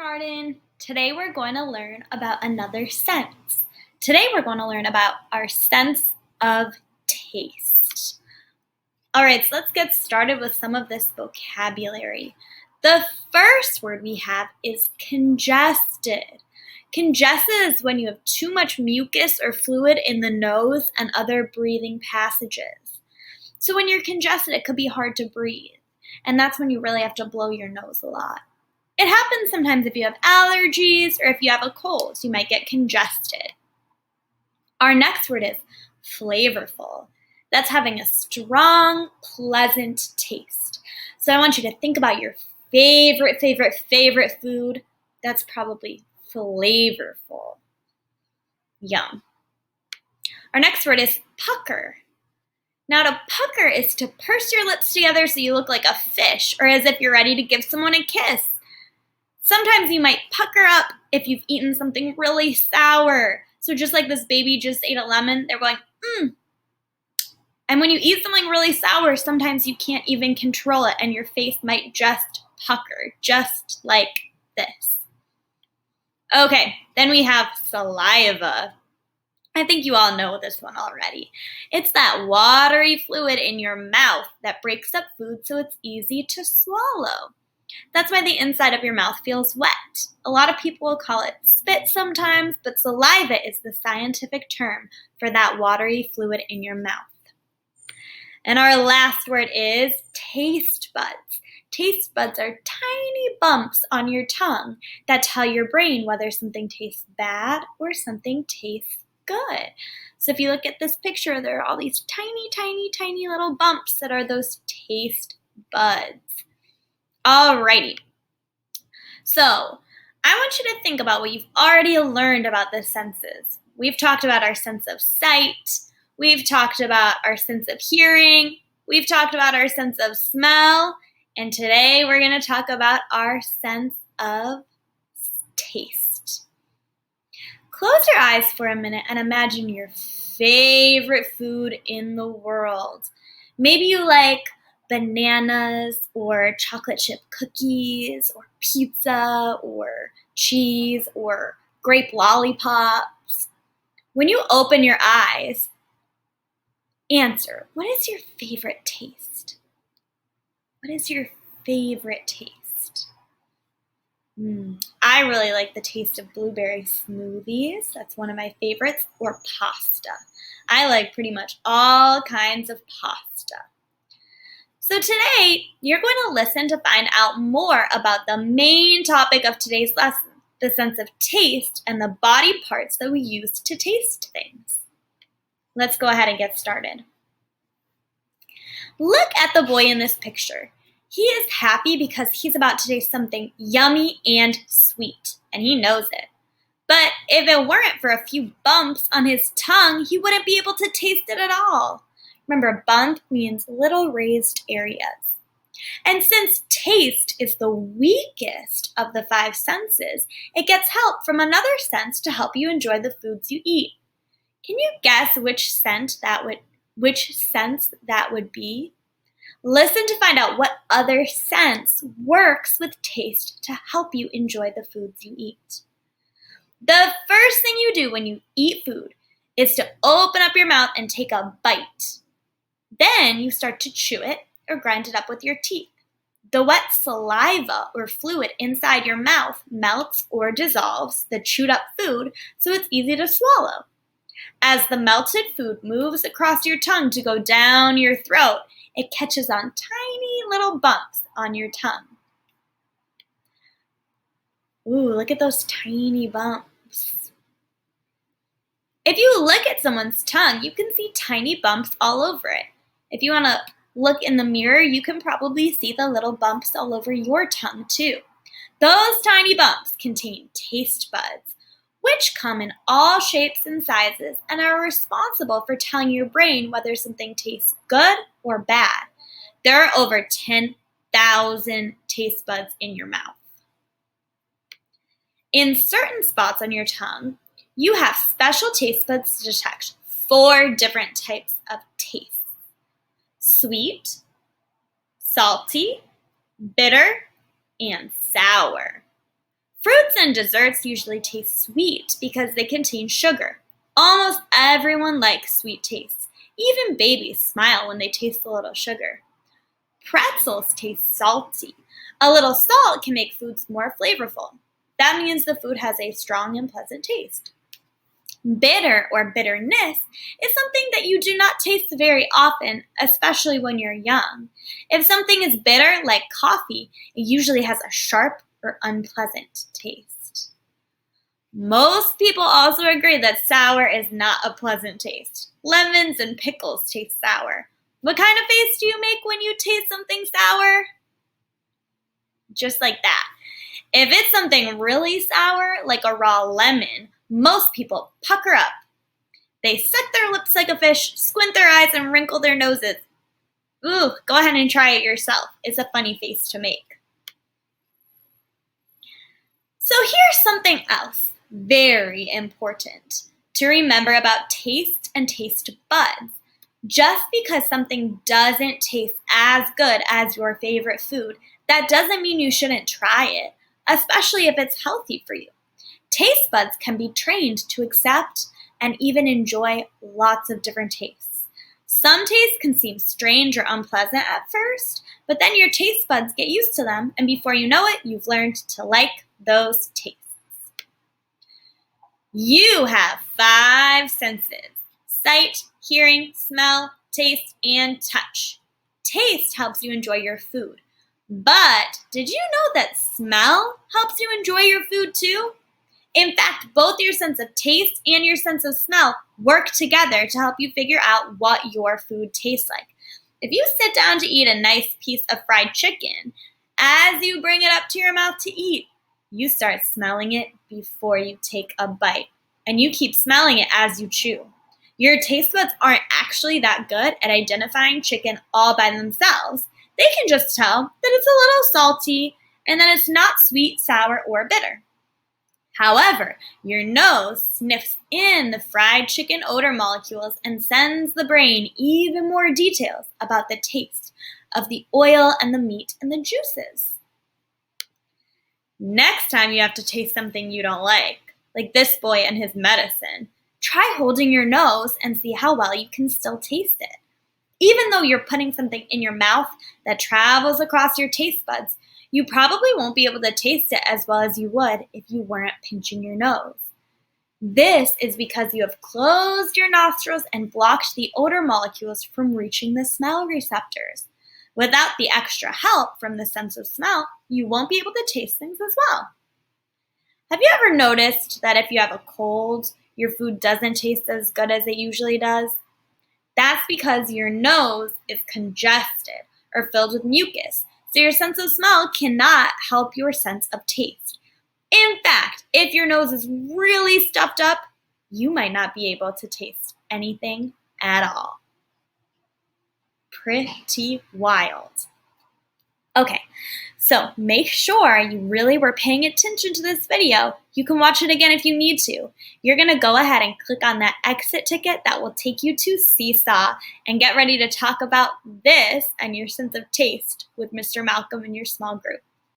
kindergarten. Today we're going to learn about another sense. Today we're going to learn about our sense of taste. All right, so let's get started with some of this vocabulary. The first word we have is congested. Congested is when you have too much mucus or fluid in the nose and other breathing passages. So when you're congested, it could be hard to breathe, and that's when you really have to blow your nose a lot. It happens sometimes if you have allergies or if you have a cold, so you might get congested. Our next word is flavorful. That's having a strong, pleasant taste. So I want you to think about your favorite food. That's probably flavorful. Yum. Our next word is pucker. Now, to pucker is to purse your lips together so you look like a fish or as if you're ready to give someone a kiss. Sometimes you might pucker up if you've eaten something really sour. So just like this baby just ate a lemon, they're going, And when you eat something really sour, sometimes you can't even control it and your face might just pucker, just like this. Okay, then we have saliva. I think you all know this one already. It's that watery fluid in your mouth that breaks up food so it's easy to swallow. That's why the inside of your mouth feels wet. A lot of people will call it spit sometimes, but saliva is the scientific term for that watery fluid in your mouth. And our last word is taste buds. Taste buds are tiny bumps on your tongue that tell your brain whether something tastes bad or something tastes good. So if you look at this picture, there are all these tiny little bumps that are those taste buds. Alrighty. So I want you to think about what you've already learned about the senses. We've talked about our sense of sight. We've talked about our sense of hearing. We've talked about our sense of smell. And today we're going to talk about our sense of taste. Close your eyes for a minute and imagine your favorite food in the world. Maybe you like bananas or chocolate chip cookies or pizza or cheese or grape lollipops. When you open your eyes, answer, what is your favorite taste? What is your favorite taste? I really like the taste of blueberry smoothies. That's one of my favorites. Or pasta. I like pretty much all kinds of pasta. So today, you're going to listen to find out more about the main topic of today's lesson, the sense of taste and the body parts that we use to taste things. Let's go ahead and get started. Look at the boy in this picture. He is happy because he's about to taste something yummy and sweet, and he knows it. But if it weren't for a few bumps on his tongue, he wouldn't be able to taste it at all. Remember, bump means little raised areas. And since taste is the weakest of the five senses, it gets help from another sense to help you enjoy the foods you eat. Can you guess which sense that would be? Listen to find out what other sense works with taste to help you enjoy the foods you eat. The first thing you do when you eat food is to open up your mouth and take a bite. Then you start to chew it or grind it up with your teeth. The wet saliva or fluid inside your mouth melts or dissolves the chewed up food so it's easy to swallow. As the melted food moves across your tongue to go down your throat, it catches on tiny little bumps on your tongue. Ooh, look at those tiny bumps. If you look at someone's tongue, you can see tiny bumps all over it. If you want to look in the mirror, you can probably see the little bumps all over your tongue too. Those tiny bumps contain taste buds, which come in all shapes and sizes and are responsible for telling your brain whether something tastes good or bad. There are over 10,000 taste buds in your mouth. In certain spots on your tongue, you have special taste buds to detect 4 different types of taste: sweet, salty, bitter, and sour. Fruits and desserts usually taste sweet because they contain sugar. Almost everyone likes sweet tastes. Even babies smile when they taste a little sugar. Pretzels taste salty. A little salt can make foods more flavorful. That means the food has a strong and pleasant taste. Bitter or bitterness is something that you do not taste very often, especially when you're young. If something is bitter, like coffee, it usually has a sharp or unpleasant taste. Most people also agree that sour is not a pleasant taste. Lemons and pickles taste sour. What kind of face do you make when you taste something sour? Just like that. If it's something really sour, like a raw lemon, most people pucker up. They suck their lips like a fish, squint their eyes, and wrinkle their noses. Ooh, go ahead and try it yourself. It's a funny face to make. So here's something else very important to remember about taste and taste buds. Just because something doesn't taste as good as your favorite food, that doesn't mean you shouldn't try it, especially if it's healthy for you. Taste buds can be trained to accept and even enjoy lots of different tastes. Some tastes can seem strange or unpleasant at first, but then your taste buds get used to them, and before you know it, you've learned to like those tastes. You have 5 senses: sight, hearing, smell, taste, and touch. Taste helps you enjoy your food. But did you know that smell helps you enjoy your food too? In fact, both your sense of taste and your sense of smell work together to help you figure out what your food tastes like. If you sit down to eat a nice piece of fried chicken, as you bring it up to your mouth to eat, you start smelling it before you take a bite, and you keep smelling it as you chew. Your taste buds aren't actually that good at identifying chicken all by themselves. They can just tell that it's a little salty and that it's not sweet, sour, or bitter. However, your nose sniffs in the fried chicken odor molecules and sends the brain even more details about the taste of the oil and the meat and the juices. Next time you have to taste something you don't like this boy and his medicine, try holding your nose and see how well you can still taste it. Even though you're putting something in your mouth that travels across your taste buds, you probably won't be able to taste it as well as you would if you weren't pinching your nose. This is because you have closed your nostrils and blocked the odor molecules from reaching the smell receptors. Without the extra help from the sense of smell, you won't be able to taste things as well. Have you ever noticed that if you have a cold, your food doesn't taste as good as it usually does? That's because your nose is congested or filled with mucus, so your sense of smell cannot help your sense of taste. In fact, if your nose is really stuffed up, you might not be able to taste anything at all. Pretty wild. Okay, so make sure you really were paying attention to this video. You can watch it again if you need to. You're going to go ahead and click on that exit ticket that will take you to Seesaw and get ready to talk about this and your sense of taste with Mr. Malcolm in your small group.